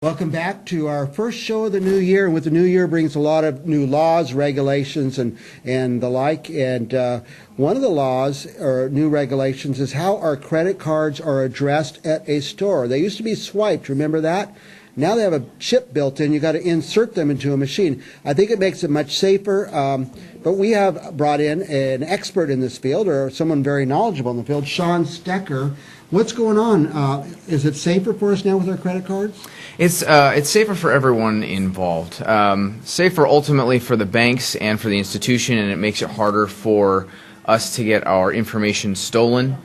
Welcome back to our first show of the new year. And with the new year brings a lot of new laws, regulations, and the like. And one of the laws or new regulations is how our credit cards are addressed at a store. They used to be swiped. Remember that? Now they have a chip built in. You got to insert them into a machine. I think it makes it much safer. But we have brought in an expert in this field, or someone very knowledgeable in the field, Sean Stecker. What's going on? Is it safer for us now with our credit cards? It's safer for everyone involved. Safer ultimately for the banks and for the institution, and it makes it harder for us to get our information stolen.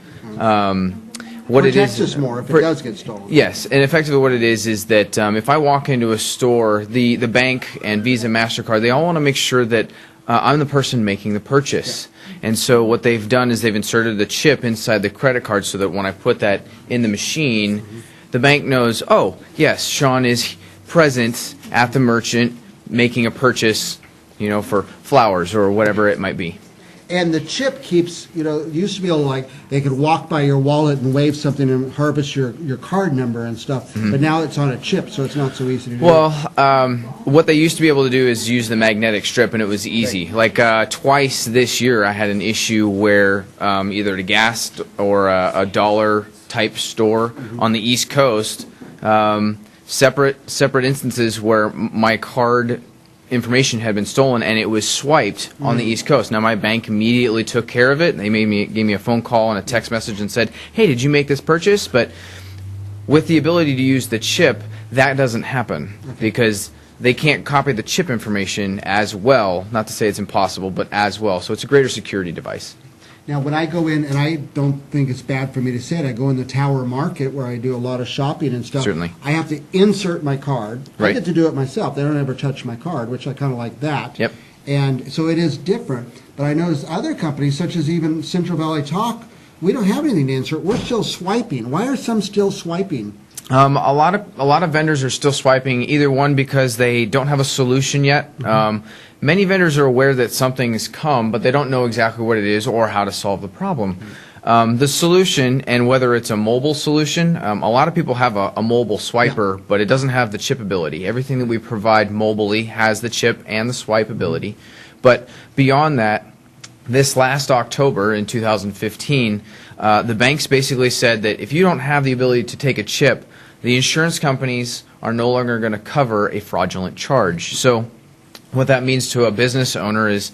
What protects us more if it does get stolen. Yes, and effectively what it is that if I walk into a store, the bank and Visa, MasterCard, they all want to make sure that I'm the person making the purchase. Yeah. And so what they've done is they've inserted the chip inside the credit card so that when I put that in the machine, the bank knows, oh, yes, Sean is present at the merchant making a purchase, for flowers or whatever it might be. And the chip keeps, it used to be able to, like, they could walk by your wallet and wave something and harvest your card number and stuff, but now it's on a chip, so it's not so easy to do. Well, what they used to be able to do is use the magnetic strip, and it was easy. Right. Like twice this year I had an issue where either at a gas or a dollar-type store on the East Coast, separate instances where my card information had been stolen and it was swiped on the East Coast. Now my bank immediately took care of it. They gave me a phone call and a text message and said, "Hey, did you make this purchase?" But with the ability to use the chip, that doesn't happen because they can't copy the chip information as well. Not to say it's impossible, but as well. So it's a greater security device. Now, when I go in, and I don't think it's bad for me to say it, I go in the Tower Market where I do a lot of shopping and stuff. Certainly. I have to insert my card. Right. I get to do it myself. They don't ever touch my card, which I kind of like that. Yep. And so it is different. But I notice other companies, such as even Central Valley Talk, we don't have anything to insert. We're still swiping. Why are some still swiping? A lot of vendors are still swiping, either one because they don't have a solution yet. Many vendors are aware that something's come, but they don't know exactly what it is or how to solve the problem. The solution, and whether it's a mobile solution, a lot of people have a mobile swiper, but it doesn't have the chip ability. Everything that we provide mobilely has the chip and the swipe ability. But beyond that, this last October in 2015, the banks basically said that if you don't have the ability to take a chip, the insurance companies are no longer going to cover a fraudulent charge. So what that means to a business owner is,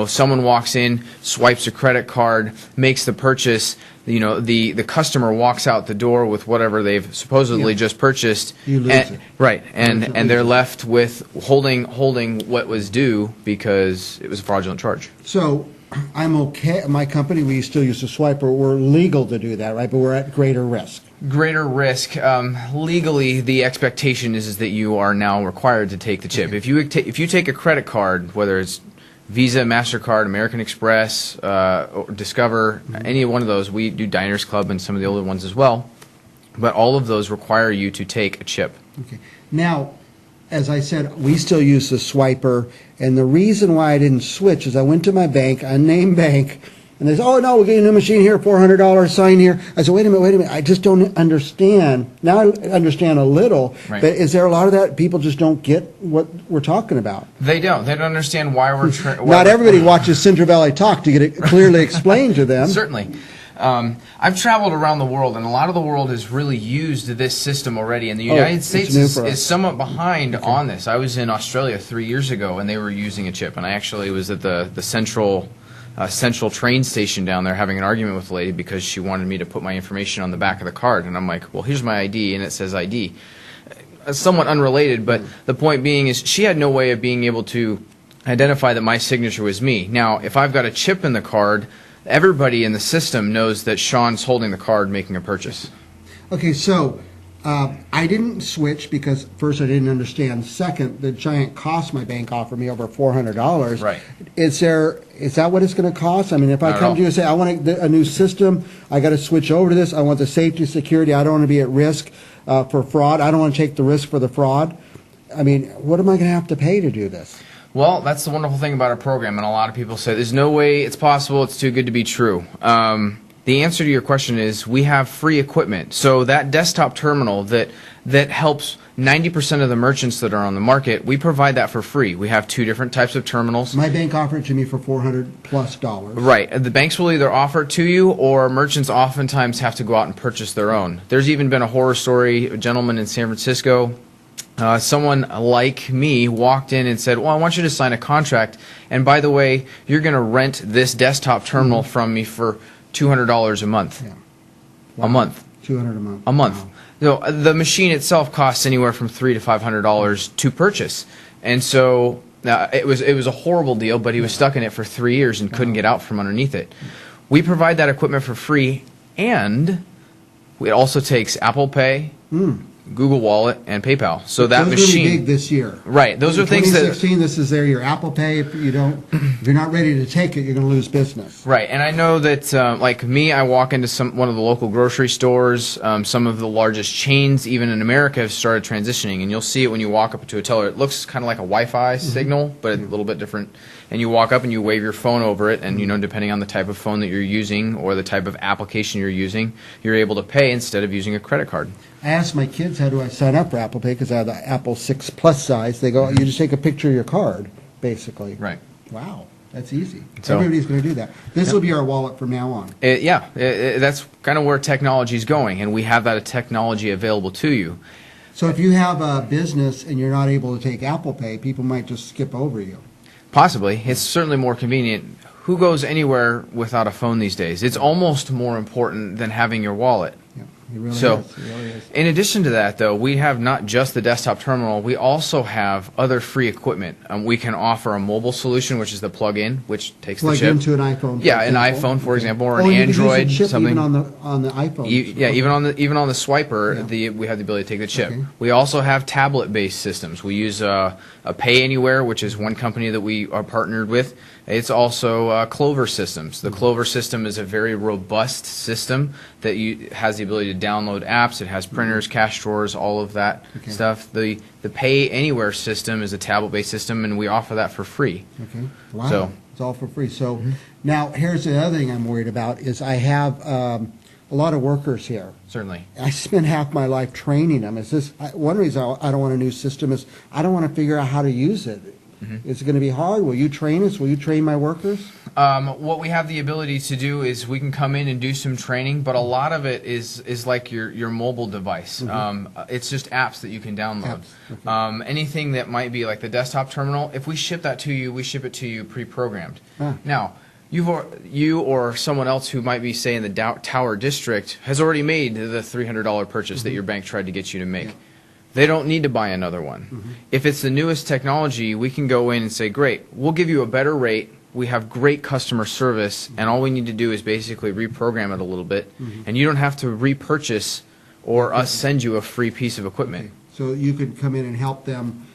someone walks in, swipes a credit card, makes the purchase, the customer walks out the door with whatever they've supposedly just purchased. You lose it. Right, and they're left with holding what was due because it was a fraudulent charge. So I'm okay. My company, we still use a swiper. We're legal to do that, right? But we're at greater risk. Greater risk. Legally, the expectation is that you are now required to take the chip. Okay. If you take a credit card, whether it's Visa, MasterCard, American Express, or Discover, any one of those, we do Diners Club and some of the older ones as well, but all of those require you to take a chip. Okay. Now, as I said, we still use the swiper, and the reason why I didn't switch is I went to my bank, unnamed bank, and they said, "Oh, no, we'll get you a new machine here, $400, sign here." I said, wait a minute, I just don't understand. Now I understand a little, right. But is there a lot of that people just don't get what we're talking about? They don't. They don't understand why we're... Not everybody watches Central Valley Talk to get it clearly explained to them. Certainly. I've traveled around the world, and a lot of the world has really used this system already, and the United States is somewhat behind on this. I was in Australia 3 years ago, and they were using a chip, and I actually was at the central train station down there having an argument with a lady because she wanted me to put my information on the back of the card, and I'm like, well, here's my ID, and it says ID. Somewhat unrelated, but the point being is she had no way of being able to identify that my signature was me. Now, if I've got a chip in the card, everybody in the system knows that Sean's holding the card making a purchase. Okay, so I didn't switch because, first, I didn't understand. Second, the giant cost my bank offered me over $400. Right. Is that what it's going to cost? I mean, if I come to you and say, I want a new system, I got to switch over to this, I want the safety, security, I don't want to be at risk for fraud, I don't want to take the risk for the fraud, I mean, what am I going to have to pay to do this? Well, that's the wonderful thing about our program, and a lot of people say there's no way it's possible, it's too good to be true. The The answer to your question is we have free equipment. So that desktop terminal that helps 90% of the merchants that are on the market, we provide that for free. We have 2 different types of terminals. My bank offered it to me for $400+. Right. The banks will either offer it to you, or merchants oftentimes have to go out and purchase their own. There's even been a horror story. A gentleman in San Francisco, someone like me walked in and said, well, I want you to sign a contract, and by the way, you're going to rent this desktop terminal from me for $200 a month. Yeah. Wow. A month. $200 a month. A month. Wow. So the machine itself costs anywhere from $300 to $500 to purchase, and so it was a horrible deal. But he was stuck in it for 3 years and couldn't get out from underneath it. We provide that equipment for free, and it also takes Apple Pay, Google Wallet, and PayPal. So that those machine, will be big this year. right? Those are things that 2016. This is your Apple Pay. If you're not ready to take it, you're going to lose business. right. And I know that, like me, I walk into one of the local grocery stores. Some of the largest chains, even in America, have started transitioning, and you'll see it when you walk up to a teller. It looks kind of like a Wi-Fi signal, but a little bit different. And you walk up and you wave your phone over it, and depending on the type of phone that you're using or the type of application you're using, you're able to pay instead of using a credit card. I asked my kids, how do I sign up for Apple Pay? Because I have the Apple 6 Plus size. They go, you just take a picture of your card, basically. Right. Wow, that's easy. So- Everybody's going to do that. This will be our wallet from now on. That's kind of where technology is going, and we have that technology available to you. So if you have a business and you're not able to take Apple Pay, people might just skip over you. Possibly. It's certainly more convenient. Who goes anywhere without a phone these days? It's almost more important than having your wallet. Yeah, it really So, is. It really is. in addition to that, though, we have not just the desktop terminal. We also have other free equipment. We can offer a mobile solution, which is the plug-in, which takes Plug the chip. into an iPhone. Yeah, for an example. iPhone, for example, or Oh, an you can use the Android, chip something. even on the iPhone. Even on the swiper, Yeah. we have the ability to take the chip. Okay. We also have tablet-based systems. We use a Pay Anywhere, which is one company that we are partnered with. It's also Clover Systems. The Clover system is a very robust system that has the ability to download apps. It has printers, cash drawers, all of that Okay. stuff. The Pay Anywhere system is a tablet-based system, and we offer that for free. Okay. Wow. So- It's all for free. So now here's the other thing I'm worried about is I have a lot of workers here. Certainly. I spend half my life training them. One reason I don't want a new system is I don't want to figure out how to use it. Is it going to be hard? Will you train us? Will you train my workers? What we have the ability to do is we can come in and do some training, but a lot of it is like your mobile device. It's just apps that you can download. Apps, okay. Anything that might be like the desktop terminal, if we ship that to you, we ship it to you pre-programmed. Ah. Now, you or someone else who might be, say, in the Tower District has already made the $300 purchase that your bank tried to get you to make. Yeah. They don't need to buy another one. If it's the newest technology, we can go in and say, great, we'll give you a better rate. We have great customer service, and all we need to do is basically reprogram it a little bit, and you don't have to repurchase or us send you a free piece of equipment. So you could come in and help them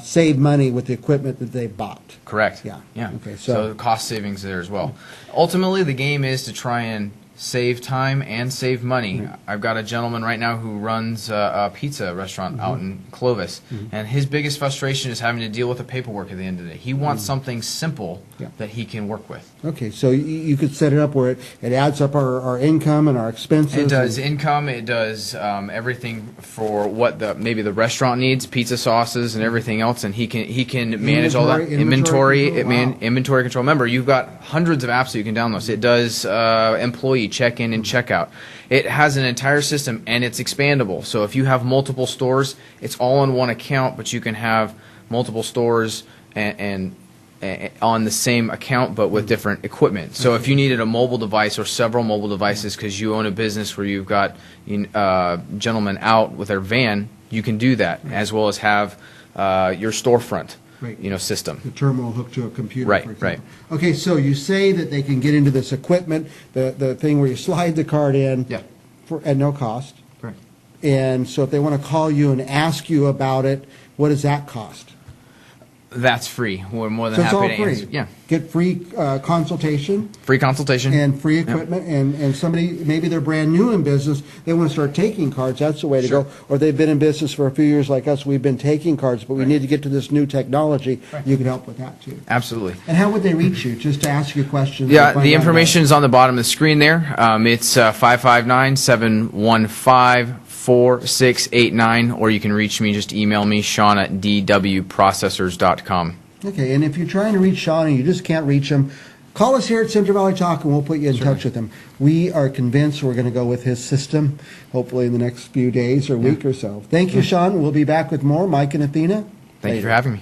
save money with the equipment that they bought. Correct. Yeah. Yeah. Okay, So so- cost savings there as well. Ultimately, the game is to try and save time and save money. I've got a gentleman right now who runs a pizza restaurant out in Clovis, and his biggest frustration is having to deal with the paperwork at the end of the day. He wants something simple Yeah. that he can work with. Okay, so you could set it up where it adds up our income and our expenses. It does income. It does everything for what maybe the restaurant needs, pizza sauces and everything else, and he can manage all that Inventory control, wow. inventory control. Remember, you've got hundreds of apps that you can download. So it does employee check-in and check-out. It has an entire system, and it's expandable. So if you have multiple stores, it's all in one account, but you can have multiple stores and on the same account, but with different equipment. So if you needed a mobile device or several mobile devices because you own a business where you've got gentlemen out with their van, you can do that, as well as have your storefront. Right. System. The terminal hooked to a computer, Right, for example. right. Okay, so you say that they can get into this equipment, the thing where you slide the card in Yeah. at no cost. Correct. And so if they want to call you and ask you about it, what does that cost? That's free. We're more than So it's happy all to free. answer. Yeah, Get free consultation free consultation. and free equipment. And somebody, maybe they're brand new in business, they want to start taking cards. That's the way to Sure. go. Or they've been in business for a few years like us. We've been taking cards, but we need to get to this new technology. You can help with that too. Absolutely. And how would they reach you? Just to ask you questions? Yeah, and find the out about information is on the bottom of the screen there. It's 559-715-4689, or you can reach me, just email me, Sean at dwprocessors.com. Okay, and if you're trying to reach Sean and you just can't reach him, call us here at Central Valley Talk and we'll put you in touch with him. We are convinced we're going to go with his system, hopefully in the next few days or week or so. Thank you, Sean. We'll be back with more. Mike and Athena. Thank you for having me.